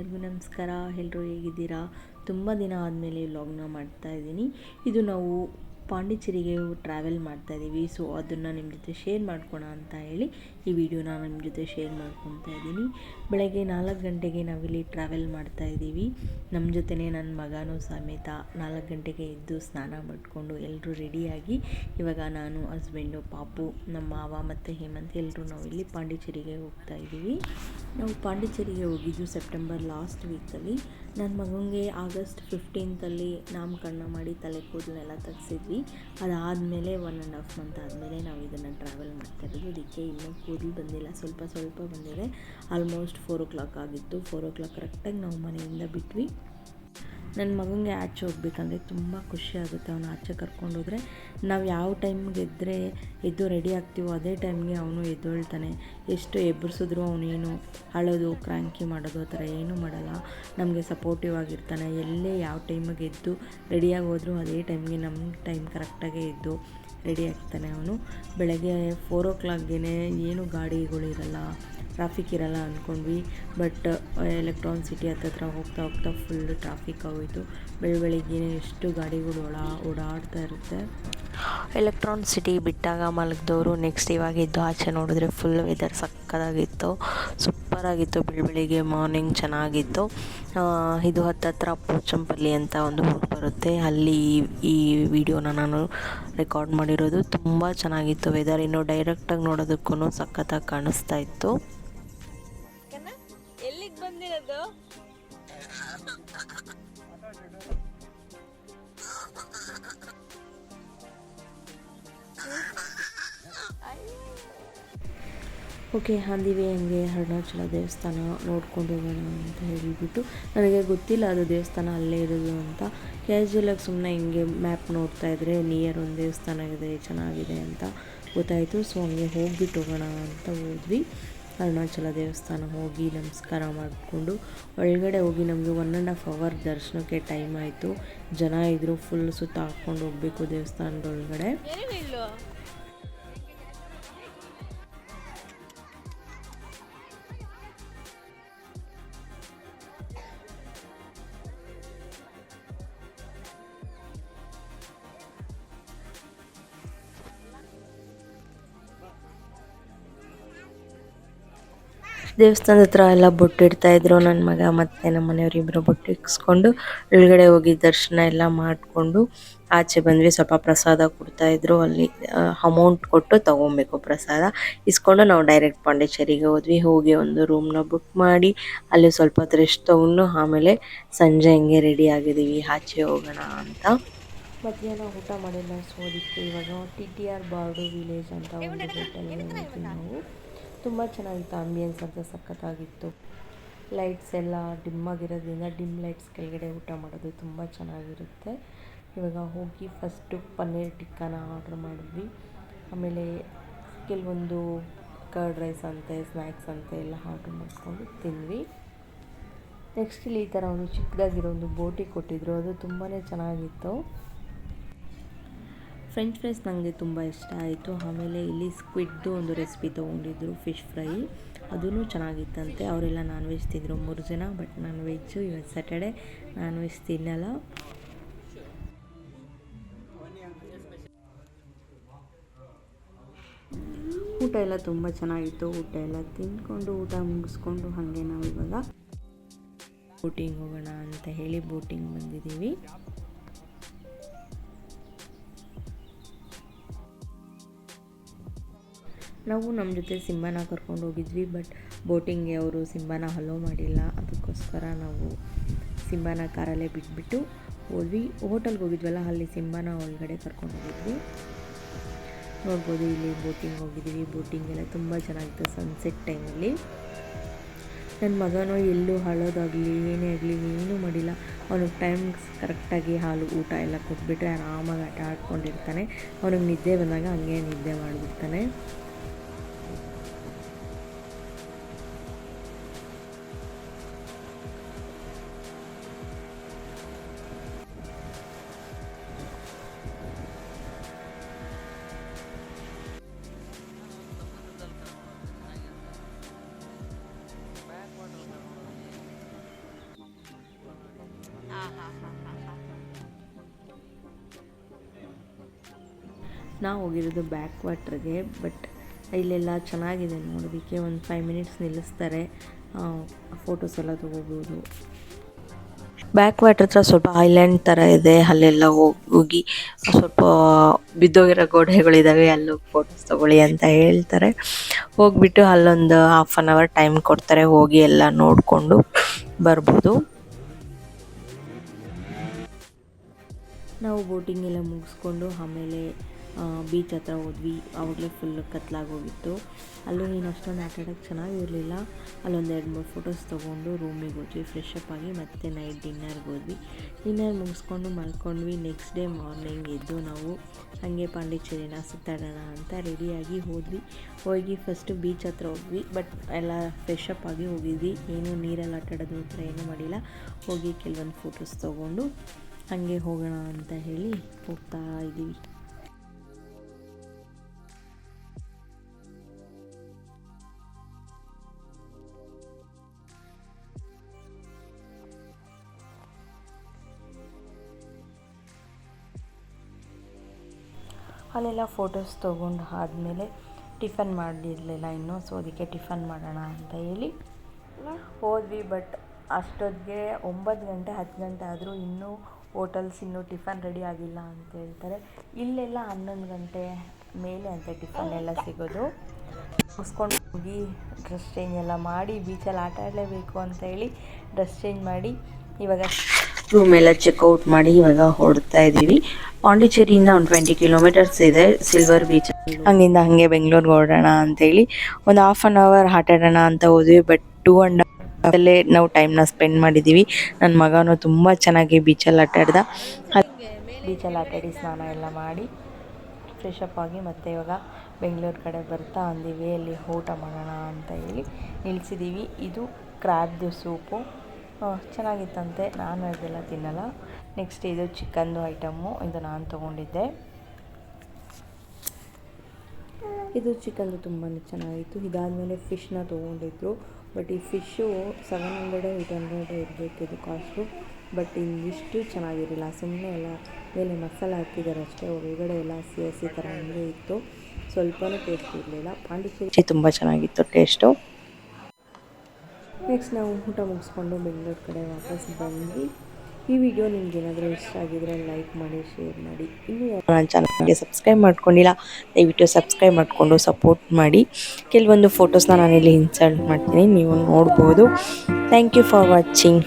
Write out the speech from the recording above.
ಎಲ್ರಿಗೂ ನಮಸ್ಕಾರ. ಎಲ್ಲರೂ ಹೇಗಿದ್ದೀರಾ? ತುಂಬ ದಿನ ಆದಮೇಲೆ ವ್ಲಾಗ್ನ ಮಾಡ್ತಾ ಇದ್ದೀನಿ. ಇದು ನಾವು ಪಾಂಡಿಚೇರಿಗೆ ಟ್ರಾವೆಲ್ ಮಾಡ್ತಾ ಇದ್ದೀವಿ. ಸೊ ಅದನ್ನು ನಿಮ್ಮ ಜೊತೆ ಶೇರ್ ಮಾಡ್ಕೋಣ ಅಂತ ಹೇಳಿ ಈ ವಿಡಿಯೋನ ನಿಮ್ಮ ಜೊತೆ ಶೇರ್ ಮಾಡ್ಕೊತಾ ಇದ್ದೀನಿ. ಬೆಳಗ್ಗೆ 4 ಗಂಟೆಗೆ ನಾವಿಲ್ಲಿ ಟ್ರಾವೆಲ್ ಮಾಡ್ತಾ ಇದ್ದೀವಿ. ನಮ್ಮ ಜೊತೆನೇ ನನ್ನ ಮಗನೂ ಸಮೇತ 4 ಗಂಟೆಗೆ ಎದ್ದು ಸ್ನಾನ ಮಾಡಿಕೊಂಡು ಎಲ್ಲರೂ ರೆಡಿಯಾಗಿ ಇವಾಗ ನಾನು, ಹಸ್ಬೆಂಡು, ಪಾಪು, ನಮ್ಮ ಮಾವ ಮತ್ತು ಹೇಮಂತ್ ಎಲ್ಲರೂ ನಾವು ಇಲ್ಲಿ ಪಾಂಡಿಚೇರಿಗೆ ಹೋಗ್ತಾ ಇದ್ದೀವಿ. ನಾವು ಪಾಂಡಿಚೇರಿಗೆ ಹೋಗಿದ್ದು ಸೆಪ್ಟೆಂಬರ್ ಲಾಸ್ಟ್ ವೀಕಲ್ಲಿ. ನನ್ನ ಮಗನಿಗೆ ಆಗಸ್ಟ್ 15 ನಾಮಕರಣ ಮಾಡಿ ತಲೆ ಕೂದಲೆಲ್ಲ ತೆಗೆಸಿದ್ವಿ. ಅದಾದಮೇಲೆ 1.5 ಮಂತ್ ಆದಮೇಲೆ ನಾವು ಇದನ್ನು ಟ್ರಾವೆಲ್ ಮಾಡ್ತಾ ಇರೋದು. ಅದಕ್ಕೆ ಇನ್ನೂ ಕೂದಲು ಬಂದಿಲ್ಲ, ಸ್ವಲ್ಪ ಬಂದಿದೆ. ಆಲ್ಮೋಸ್ಟ್ 4 o'clock ಆಗಿತ್ತು. 4 o'clock ಕರೆಕ್ಟಾಗಿ ನಾವು ಮನೆಯಿಂದ ಬಿಟ್ವಿ. ನನ್ನ ಮಗನಿಗೆ ಆಚೆ ಹೋಗ್ಬೇಕಂದ್ರೆ ತುಂಬ ಖುಷಿ ಆಗುತ್ತೆ. ಅವನು ಆಚೆ ಕರ್ಕೊಂಡೋದ್ರೆ ನಾವು ಯಾವ ಟೈಮ್ಗೆ ಎದ್ದು ರೆಡಿ ಆಗ್ತೀವೋ ಅದೇ ಟೈಮ್ಗೆ ಅವನು ಎದ್ದೊಳ್ತಾನೆ. ಎಷ್ಟು ಎಬ್ಬರಿಸಿದ್ರು ಅವನೇನು ಅಳೋದು, ಕ್ರ್ಯಾಂಕಿ ಮಾಡೋದು ಆ ಥರ ಏನೂ ಮಾಡಲ್ಲ. ನಮಗೆ ಸಪೋರ್ಟಿವ್ ಆಗಿರ್ತಾನೆ. ಎಲ್ಲೇ ಯಾವ ಟೈಮಿಗೆ ಎದ್ದು ರೆಡಿಯಾಗಿ ಹೋದರೂ ಅದೇ ಟೈಮ್ಗೆ ನಮ್ಮ ಟೈಮ್ ಕರೆಕ್ಟಾಗೆ ಎದ್ದು ರೆಡಿ ಆಗ್ತಾನೆ ಅವನು. ಬೆಳಗ್ಗೆ 4 o'clockಗೆ ಏನು ಗಾಡಿಗಳಿರಲ್ಲ, ಟ್ರಾಫಿಕ್ ಇರಲ್ಲ ಅಂದ್ಕೊಂಡ್ವಿ. ಬಟ್ ಎಲೆಕ್ಟ್ರಾನಿಕ್ ಸಿಟಿ ಹತ್ತತ್ರ ಹೋಗ್ತಾ ಫುಲ್ ಟ್ರಾಫಿಕ್ ಆಗೋಯಿತು. ಬೆಳಗ್ಗೆ ಎಷ್ಟು ಗಾಡಿಗಳು ಓಡಾಡ್ತಾ ಇರುತ್ತೆ. ಎಲೆಕ್ಟ್ರಾನಿಕ್ ಸಿಟಿ ಬಿಟ್ಟಾಗ ಮಲಗಿದವರು ನೆಕ್ಸ್ಟ್ ಇವಾಗ ಇದ್ದು ಆಚೆ ನೋಡಿದ್ರೆ ಫುಲ್ ವೆದರ್ ಸಕ್ಕತ್ತಾಗಿತ್ತು, ಸೂಪರಾಗಿತ್ತು. ಬೆಳಗ್ಗೆ ಮಾರ್ನಿಂಗ್ ಚೆನ್ನಾಗಿತ್ತು. ಇದು ಹತ್ತತ್ರ ಪೋಚಂಪಲ್ಲಿ ಅಂತ ಒಂದು ಊರು ಬರುತ್ತೆ, ಅಲ್ಲಿ ಈ ವಿಡಿಯೋನ ನಾನು ರೆಕಾರ್ಡ್ ಮಾಡಿರೋದು. ತುಂಬ ಚೆನ್ನಾಗಿತ್ತು ವೆದರ್. ಇನ್ನು ಡೈರೆಕ್ಟಾಗಿ ನೋಡೋದಕ್ಕೂ ಸಖತ್ತಾಗಿ ಕಾಣಿಸ್ತಾ ಇತ್ತು. ಎಲ್ಲಿಗೆ ಬಂದಿರೋದು? ಓಕೆ, ಅಂದಿವೆ ಹಂಗೆ ಅರುಣಾಚಲ ದೇವಸ್ಥಾನ ನೋಡ್ಕೊಂಡು ಹೋಗೋಣ ಅಂತ ಹೇಳಿಬಿಟ್ಟು, ನನಗೆ ಗೊತ್ತಿಲ್ಲ ಅದು ದೇವಸ್ಥಾನ ಅಲ್ಲೇ ಇರೋದು ಅಂತ. ಕ್ಯಾಶುಯಲಾಗಿ ಸುಮ್ಮನೆ ಹಿಂಗೆ ಮ್ಯಾಪ್ ನೋಡ್ತಾ ಇದ್ದರೆ ನಿಯರ್ ಒಂದು ದೇವಸ್ಥಾನ ಇದೆ, ಚೆನ್ನಾಗಿದೆ ಅಂತ ಗೊತ್ತಾಯಿತು. ಸೊ ಹಂಗೆ ಹೋಗ್ಬಿಟ್ಟು ಹೋಗೋಣ ಅಂತ ಹೋದ್ವಿ. ಅರುಣಾಚಲ ದೇವಸ್ಥಾನ ಹೋಗಿ ನಮಸ್ಕಾರ ಮಾಡಿಕೊಂಡು ಒಳಗಡೆ ಹೋಗಿ ನಮಗೆ 1.5 hour ದರ್ಶನಕ್ಕೆ ಟೈಮ್ ಆಯಿತು. ಜನ ಇದ್ದರು, ಫುಲ್ ಸುತ್ತ ಹಾಕ್ಕೊಂಡು ಹೋಗಬೇಕು ದೇವಸ್ಥಾನದೊಳಗಡೆ. ದೇವಸ್ಥಾನದ ಹತ್ರ ಎಲ್ಲ ಬೊಟ್ಟಿಡ್ತಾಯಿದ್ರು. ನನ್ನ ಮಗ ಮತ್ತು ನಮ್ಮ ಮನೆಯವರಿಬ್ಬರು ಬೊಟ್ಟಿಕ್ಸ್ಕೊಂಡು ಒಳಗಡೆ ಹೋಗಿ ದರ್ಶನ ಎಲ್ಲ ಮಾಡಿಕೊಂಡು ಆಚೆ ಬಂದ್ವಿ. ಸ್ವಲ್ಪ ಪ್ರಸಾದ ಕೊಡ್ತಾಯಿದ್ರು, ಅಲ್ಲಿ ಅಮೌಂಟ್ ಕೊಟ್ಟು ತೊಗೊಬೇಕು ಪ್ರಸಾದ. ಇಸ್ಕೊಂಡು ನಾವು ಡೈರೆಕ್ಟ್ ಪಾಂಡಿಚೇರಿಗೆ ಹೋಗಿ ಒಂದು ರೂಮ್ನ ಬುಕ್ ಮಾಡಿ ಅಲ್ಲಿ ಸ್ವಲ್ಪ ಹೊತ್ತು ರೆಸ್ಟ್ ತೊಗೊಂಡು ಆಮೇಲೆ ಸಂಜೆ ಹಂಗೆ ರೆಡಿ ಆಗಿದ್ದೀವಿ ಆಚೆ ಹೋಗೋಣ ಅಂತ. ಮಧ್ಯಾಹ್ನ ಊಟ ಮಾಡಿಲ್ಲ, ಸೊ ಅದಕ್ಕೆ ಇವಾಗ TTR ಬಾರ್ಡು ವಿಲೇಜ್ ಅಂತ ಒಂದು ಹೋಟೆಲ್ಗೆ ಹೋಗ್ತೀವಿ ನಾವು. ತುಂಬ ಚೆನ್ನಾಗಿತ್ತು, ಆಂಬಿಯನ್ಸ್ ಅಂತ ಸಖತ್ತಾಗಿತ್ತು. ಲೈಟ್ಸ್ ಎಲ್ಲ ಡಿಮ್ ಆಗಿರೋದ್ರಿಂದ ಡಿಮ್ ಲೈಟ್ಸ್ ಕೆಳಗಡೆ ಊಟ ಮಾಡೋದು ತುಂಬ ಚೆನ್ನಾಗಿರುತ್ತೆ. ಇವಾಗ ಹೋಗಿ ಫಸ್ಟು ಪನ್ನೀರ್ ಟಿಕ್ಕಾನ ಆರ್ಡ್ರ್ ಮಾಡಿದ್ವಿ. ಆಮೇಲೆ ಕೆಲವೊಂದು ಕರ್ಡ್ ರೈಸ್ ಅಂತೆ, ಸ್ನ್ಯಾಕ್ಸ್ ಅಂತೆ ಎಲ್ಲ ಆರ್ಡ್ರ್ ಮಾಡಿಕೊಂಡು ತಿಂದ್ವಿ. ನೆಕ್ಸ್ಟ್ ಇಲ್ಲಿ ಈ ಥರ ಒಂದು ಚಿಕ್ಕದಾಗಿರೋ ಒಂದು ಬೋಟಿ ಕೊಟ್ಟಿದ್ರು, ಅದು ತುಂಬಾ ಚೆನ್ನಾಗಿತ್ತು. ಫ್ರೆಂಚ್ ಫ್ರೈಸ್ ನನಗೆ ತುಂಬ ಇಷ್ಟ ಆಯಿತು. ಆಮೇಲೆ ಇಲ್ಲಿ ಸ್ಕ್ವಿಡ್ದು ಒಂದು ರೆಸಿಪಿ ತೊಗೊಂಡಿದ್ರು, ಫಿಶ್ ಫ್ರೈ, ಅದೂ ಚೆನ್ನಾಗಿತ್ತಂತೆ. ಅವರೆಲ್ಲ ನಾನ್ ವೆಜ್ ತಿಂದರು, 3 ಜನ. ಬಟ್ ನಾನು ವೆಜ್ಜು, ಇವತ್ತು ಸ್ಯಾಟರ್ಡೆ ನಾನ್ ವೆಜ್ ತಿನ್ನಲ್ಲ. ಊಟ ಎಲ್ಲ ತುಂಬ ಚೆನ್ನಾಗಿತ್ತು. ಊಟ ಎಲ್ಲ ತಿಂದ್ಕೊಂಡು ಊಟ ಮುಗಿಸ್ಕೊಂಡು ಹಾಗೆ ನಾವು ಇವಾಗ ಬೋಟಿಂಗ್ ಹೋಗೋಣ ಅಂತ ಹೇಳಿ ಬೋಟಿಂಗ್ ಬಂದಿದ್ದೀವಿ. ನಾವು ನಮ್ಮ ಜೊತೆ ಸಿಂಬಾನ ಕರ್ಕೊಂಡು ಹೋಗಿದ್ವಿ. ಬಟ್ ಬೋಟಿಂಗ್ಗೆ ಅವರು ಸಿಂಬಾನ ಅಲೋ ಮಾಡಿಲ್ಲ. ಅದಕ್ಕೋಸ್ಕರ ನಾವು ಸಿಂಬಾನ ಕಾರಲ್ಲೇ ಬಿಟ್ಬಿಟ್ಟು ಹೋದ್ವಿ. ಹೋಟೆಲ್ಗೆ ಹೋಗಿದ್ವಲ್ಲ, ಅಲ್ಲಿ ಸಿಂಬಾನ ಒಳಗಡೆ ಕರ್ಕೊಂಡು ಹೋಗಿದ್ವಿ. ನೋಡ್ಬೋದು ಇಲ್ಲಿ ಬೋಟಿಂಗ್ ಹೋಗಿದ್ದೀವಿ. ಬೋಟಿಂಗ್ ಎಲ್ಲ ತುಂಬ ಚೆನ್ನಾಗಿತ್ತು ಸನ್ಸೆಟ್ ಟೈಮಲ್ಲಿ. ನನ್ನ ಮಗನೂ ಎಲ್ಲೂ ಅಳೋದಾಗಲಿ ಏನೇ ಆಗಲಿ ಏನೂ ಮಾಡಿಲ್ಲ. ಅವನಿಗೆ ಟೈಮ್ ಕರೆಕ್ಟಾಗಿ ಹಾಲು ಊಟ ಎಲ್ಲ ಕೊಟ್ಬಿಟ್ರೆ ಆರಾಮಾಗಿ ಆಟ ಆಡ್ಕೊಂಡಿರ್ತಾನೆ. ಅವನಿಗೆ ನಿದ್ದೆ ಬಂದಾಗ ಹಂಗೆ ನಿದ್ದೆ ಮಾಡಿಬಿಡ್ತಾನೆ. ನಾವು ಹೋಗಿರೋದು ಬ್ಯಾಕ್ ವಾಟ್ರಿಗೆ. ಬಟ್ ಇಲ್ಲೆಲ್ಲ ಚೆನ್ನಾಗಿದೆ ನೋಡೋದಕ್ಕೆ. ಒಂದು 5 ಮಿನಿಟ್ಸ್ ನಿಲ್ಲಿಸ್ತಾರೆ, ಫೋಟೋಸ್ ಎಲ್ಲ ತೊಗೋಬೋದು. ಬ್ಯಾಕ್ ವಾಟರ್ ಹತ್ರ ಸ್ವಲ್ಪ ಐಲ್ಯಾಂಡ್ ಥರ ಇದೆ, ಅಲ್ಲೆಲ್ಲ ಹೋಗಿ ಸ್ವಲ್ಪ ಬಿದ್ದೋಗಿರೋ ಗೋಡೆಗಳಿದ್ದಾವೆ, ಅಲ್ಲೋಗಿ ಫೋಟೋಸ್ ತೊಗೊಳ್ಳಿ ಅಂತ ಹೇಳ್ತಾರೆ. ಹೋಗ್ಬಿಟ್ಟು ಅಲ್ಲೊಂದು ½ ಟೈಮ್ ಕೊಡ್ತಾರೆ, ಹೋಗಿ ಎಲ್ಲ ನೋಡಿಕೊಂಡು ಬರ್ಬೋದು. ನಾವು ಬೋಟಿಂಗ್ ಎಲ್ಲ ಮುಗಿಸ್ಕೊಂಡು ಆಮೇಲೆ ಬೀಚ್ ಹತ್ರ ಹೋದ್ವಿ. ಆವಾಗಲೇ ಫುಲ್ಲು ಕತ್ಲಾಗೋಗಿತ್ತು. ಅಲ್ಲೂ ನೀನು ಅಷ್ಟೊಂದು ಆಟಾಡೋಕ್ಕೆ ಚೆನ್ನಾಗಿರಲಿಲ್ಲ. ಅಲ್ಲೊಂದು 2-3 ಫೋಟೋಸ್ ತೊಗೊಂಡು ರೂಮಿಗೆ ಹೋದ್ವಿ. ಫ್ರೆಶ್ ಅಪ್ ಆಗಿ ಮತ್ತೆ ನೈಟ್ ಡಿನ್ನರ್ಗೆ ಹೋದ್ವಿ. ಡಿನ್ನರ್ ಮುಗಿಸ್ಕೊಂಡು ಮಲ್ಕೊಂಡ್ವಿ. ನೆಕ್ಸ್ಟ್ ಡೇ ಮಾರ್ನಿಂಗ್ ಎದ್ದು ನಾವು ಹಾಗೆ ಪಾಂಡಿಚೇರಿನ ಸುತ್ತಾಡೋಣ ಅಂತ ರೆಡಿಯಾಗಿ ಹೋಗಿ ಫಸ್ಟು ಬೀಚ್ ಹತ್ರ ಹೋದ್ವಿ. ಬಟ್ ಎಲ್ಲ ಫ್ರೆಶ್ ಅಪ್ ಆಗಿ ಹೋಗಿದ್ವಿ. ಏನೂ ನೀರಲ್ಲಿ ಆಟಾಡೋದು ಹತ್ರ ಏನೂ ಮಾಡಿಲ್ಲ. ಹೋಗಿ ಕೆಲವೊಂದು ಫೋಟೋಸ್ ತೊಗೊಂಡು ಹಾಗೆ ಹೋಗೋಣ ಅಂತ ಹೇಳಿ ಹೋಗ್ತಾ ಇದ್ದೀವಿ. ಅಲ್ಲೆಲ್ಲ ಫೋಟೋಸ್ ತೊಗೊಂಡು ಆದಮೇಲೆ ಟಿಫನ್ ಮಾಡಿರಲಿಲ್ಲ ಇನ್ನೂ, ಸೊ ಅದಕ್ಕೆ ಟಿಫನ್ ಮಾಡೋಣ ಅಂತ ಹೇಳಿ ಹೋದ್ವಿ. ಬಟ್ ಅಷ್ಟೊತ್ತಿಗೆ 9 ಗಂಟೆ 10 ಗಂಟೆ ಆದರೂ ಇನ್ನೂ ಹೋಟೆಲ್ಸ್ ಇನ್ನೂ ಟಿಫನ್ ರೆಡಿ ಆಗಿಲ್ಲ ಅಂತ ಹೇಳ್ತಾರೆ. ಇಲ್ಲೆಲ್ಲ 11 ಗಂಟೆ ಮೇಲೆ ಅಂತ ಟಿಫನ್ ಎಲ್ಲ ಸಿಗೋದು. ಮುಗಿಸ್ಕೊಂಡು ಹೋಗಿ ಡ್ರೆಸ್ ಚೇಂಜ್ ಎಲ್ಲ ಮಾಡಿ ಬೀಚಲ್ಲಿ ಆಟ ಆಡಲೇಬೇಕು ಅಂತ ಹೇಳಿ ಡ್ರೆಸ್ ಚೇಂಜ್ ಮಾಡಿ ಇವಾಗ ರೂಮ್ ಎಲ್ಲ ಚೆಕ್ಔಟ್ ಮಾಡಿ ಇವಾಗ ಹೊರಡ್ತಾ ಇದ್ದೀವಿ. ಪಾಂಡಿಚೇರಿಯಿಂದ ಒಂದು 20 ಕಿಲೋಮೀಟರ್ಸ್ ಇದೆ ಸಿಲ್ವರ್ ಬೀಚ್. ಹಂಗಿಂದ ಹಾಗೆ ಬೆಂಗಳೂರಿಗೆ ಹೊರಡೋಣ ಅಂತೇಳಿ ಒಂದು ½ ಆಟ ಆಡೋಣ ಅಂತ ಹೋದ್ವಿ. ಬಟ್ 2.5 ಅಲ್ಲೇ ನಾವು ಟೈಮ್ನ ಸ್ಪೆಂಡ್ ಮಾಡಿದ್ದೀವಿ. ನನ್ನ ಮಗನೂ ತುಂಬ ಚೆನ್ನಾಗಿ ಬೀಚಲ್ಲಿ ಆಟಾಡ್ದ. ಬೀಚಲ್ಲಿ ಆಟಾಡಿ ಸ್ನಾನ ಎಲ್ಲ ಮಾಡಿ ಫ್ರೆಶ್ ಅಪ್ ಆಗಿ ಮತ್ತೆ ಇವಾಗ ಬೆಂಗಳೂರು ಕಡೆ ಬರ್ತಾ ಅಂದಿವಿ. ಅಲ್ಲಿ ಊಟ ಮಾಡೋಣ ಅಂತ ಹೇಳಿ ನಿಲ್ಲಿಸಿದ್ದೀವಿ. ಇದು ಕ್ರ್ಯಾಬ್ದು ಸೂಪು ಚೆನ್ನಾಗಿತ್ತಂತೆ. ನಾನು ಅದೆಲ್ಲ ತಿನ್ನಲ್ಲ. ನೆಕ್ಸ್ಟ್ ಇದು ಚಿಕನ್ದು ಐಟಮ್ಮು, ಇದು ನಾನು ತೊಗೊಂಡಿದ್ದೆ. ಇದು ಚಿಕನ್ದು ತುಂಬಾ ಚೆನ್ನಾಗಿತ್ತು. ಇದಾದಮೇಲೆ ಫಿಶ್ನ ತೊಗೊಂಡಿದ್ರು. ಬಟ್ ಈ ಫಿಶ್ಶು 700-800 ಇರಬೇಕಿದು ಕಾಸ್ಟು. ಬಟ್ ಇಷ್ಟು ಚೆನ್ನಾಗಿರಲಿಲ್ಲ. ಸುಮ್ಮನೆ ಎಲ್ಲ ಮೇಲೆ ಮಸಾಲೆ ಹಾಕಿದ್ದಾರೆ ಅಷ್ಟೇ, ಒಳಗಡೆ ಎಲ್ಲ ಹಸಿ ಥರ ಹಂಗೆ ಇತ್ತು. ಸ್ವಲ್ಪನೂ ಟೇಸ್ಟ್ ಇರಲಿಲ್ಲ. ಪಾಂಡಿಚೇರಿ ತುಂಬ ಚೆನ್ನಾಗಿತ್ತು ಟೇಸ್ಟು. ನೆಕ್ಸ್ಟ್ ನಾವು ಊಟ ಮುಗಿಸ್ಕೊಂಡು ಬೆಂಗಳೂರು ಕಡೆ ವಾಪಸ್ ಬಂದ್ವಿ. ಈ ವಿಡಿಯೋ ನಿಮ್ಗೆ ಏನಾದರೂ ಇಷ್ಟ ಆಗಿದ್ರೆ ಲೈಕ್ ಮಾಡಿ, ಶೇರ್ ಮಾಡಿ. ಇನ್ನೂ ನನ್ನ ಚಾನಲ್ಗೆ ಸಬ್ಸ್ಕ್ರೈಬ್ ಮಾಡ್ಕೊಂಡಿಲ್ಲ, ದಯವಿಟ್ಟು ಸಬ್ಸ್ಕ್ರೈಬ್ ಮಾಡಿಕೊಂಡು ಸಪೋರ್ಟ್ ಮಾಡಿ. ಕೆಲವೊಂದು ಫೋಟೋಸ್ನ ನಾನಿಲ್ಲಿ ಇನ್ಸರ್ಟ್ ಮಾಡ್ತೀನಿ, ನೀವು ನೋಡ್ಬೋದು. Thank you for watching.